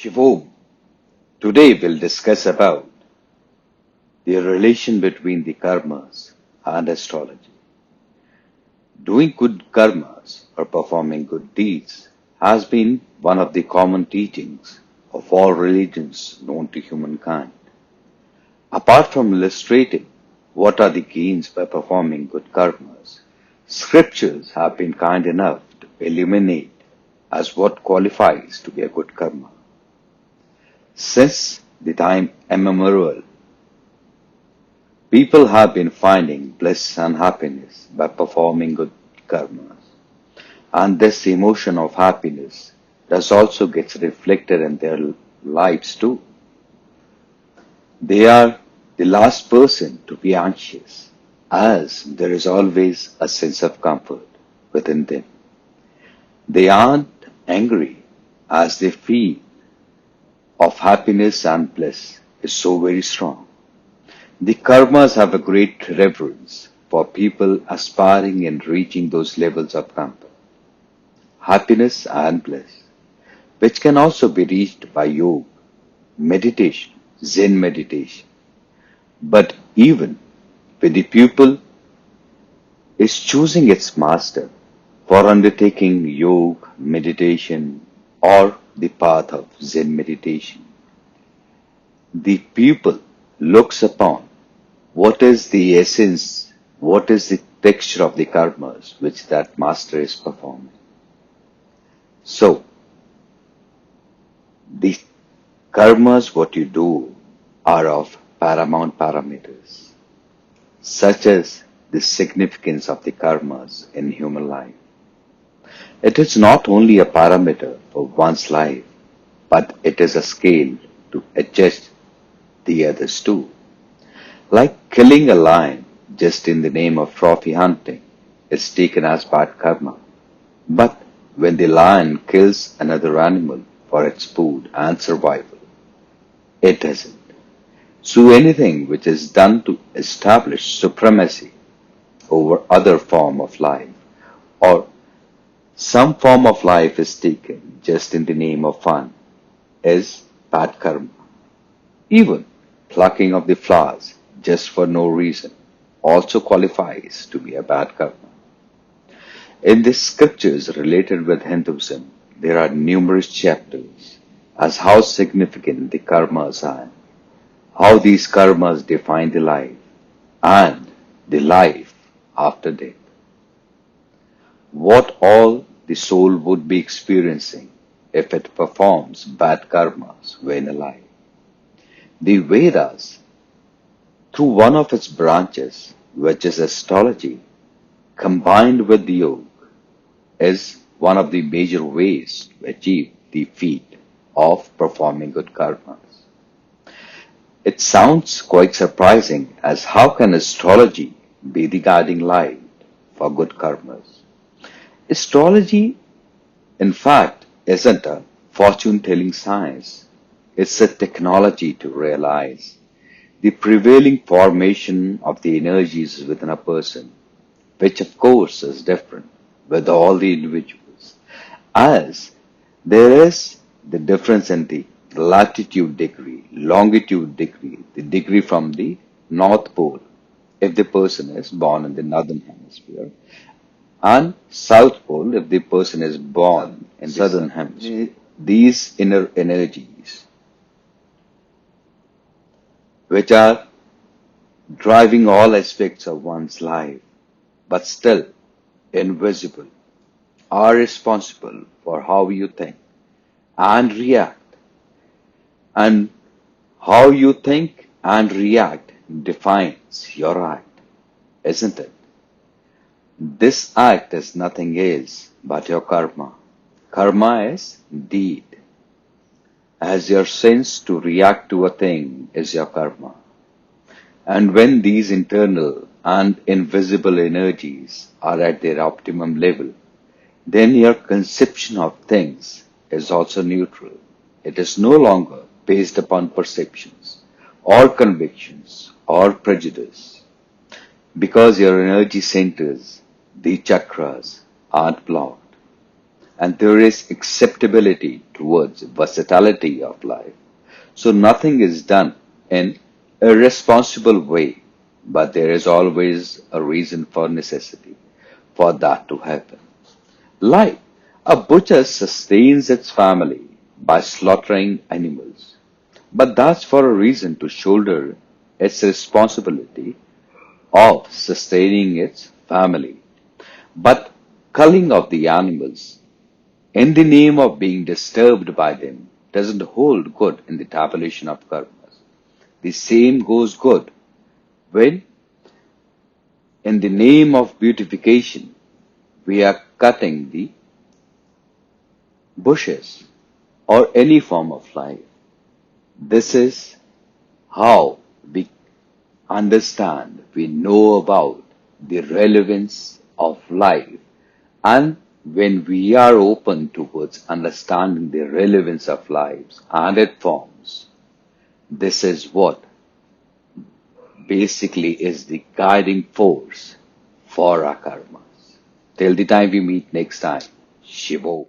Shivom, today we'll discuss about the relation between the karmas and astrology. Doing good karmas or performing good deeds has been one of the common teachings of all religions known to humankind. Apart from illustrating what are the gains by performing good karmas, scriptures have been kind enough to illuminate as what qualifies to be a good karma. Since the time immemorial, people have been finding bliss and happiness by performing good karmas. And this emotion of happiness does also gets reflected in their lives too. They are the last person to be anxious, as there is always a sense of comfort within them. They aren't angry, as they feel of happiness and bliss is so very strong. The karmas have a great reverence for people aspiring in reaching those levels of comfort, happiness and bliss, which can also be reached by yoga, meditation, Zen meditation. But even when the pupil is choosing its master for undertaking yoga, meditation, or the path of Zen meditation, the pupil looks upon what is the essence, what is the texture of the karmas which that master is performing. So, the karmas what you do are of paramount parameters, such as the significance of the karmas in human life. It is not only a parameter for one's life, but it is a scale to adjust the others too. Like killing a lion just in the name of trophy hunting is taken as bad karma. But when the lion kills another animal for its food and survival, it doesn't. So anything which is done to establish supremacy over other form of life, or some form of life is taken just in the name of fun, is bad karma. Even plucking of the flowers just for no reason also qualifies to be a bad karma. In the scriptures related with Hinduism, there are numerous chapters as how significant the karmas are, how these karmas define the life, and the life after death. What all the soul would be experiencing if it performs bad karmas when alive. The Vedas, through one of its branches, which is astrology, combined with the yoga, is one of the major ways to achieve the feat of performing good karmas. It sounds quite surprising as how can astrology be the guiding light for good karmas? Astrology, in fact, isn't a fortune-telling science. It's a technology to realize the prevailing formation of the energies within a person, which of course is different with all the individuals, as there is the difference in the latitude degree, longitude degree, the degree from the North Pole, if the person is born in the Northern Hemisphere, and South Pole if the person is born in Southern Hemisphere. These inner energies, which are driving all aspects of one's life, but still invisible, are responsible for how you think and react. And how you think and react defines your act, isn't it? This act is nothing else but your karma. Karma is deed. As your sense to react to a thing is your karma. And when these internal and invisible energies are at their optimum level, then your conception of things is also neutral. It is no longer based upon perceptions or convictions or prejudice, because your energy centers, the chakras, aren't blocked. and there is acceptability towards versatility of life. So nothing is done in a responsible way, but there is always a reason for necessity for that to happen. Like a butcher sustains its family by slaughtering animals, but that's for a reason to shoulder its responsibility of sustaining its family. But culling of the animals in the name of being disturbed by them doesn't hold good in the tabulation of karmas. The same goes good when, in the name of beautification, we are cutting the bushes or any form of life. This is how we understand, we know about the relevance of life. And when we are open towards understanding the relevance of lives and its forms, this is what basically is the guiding force for our karmas. Till the time we meet next time, Shivo.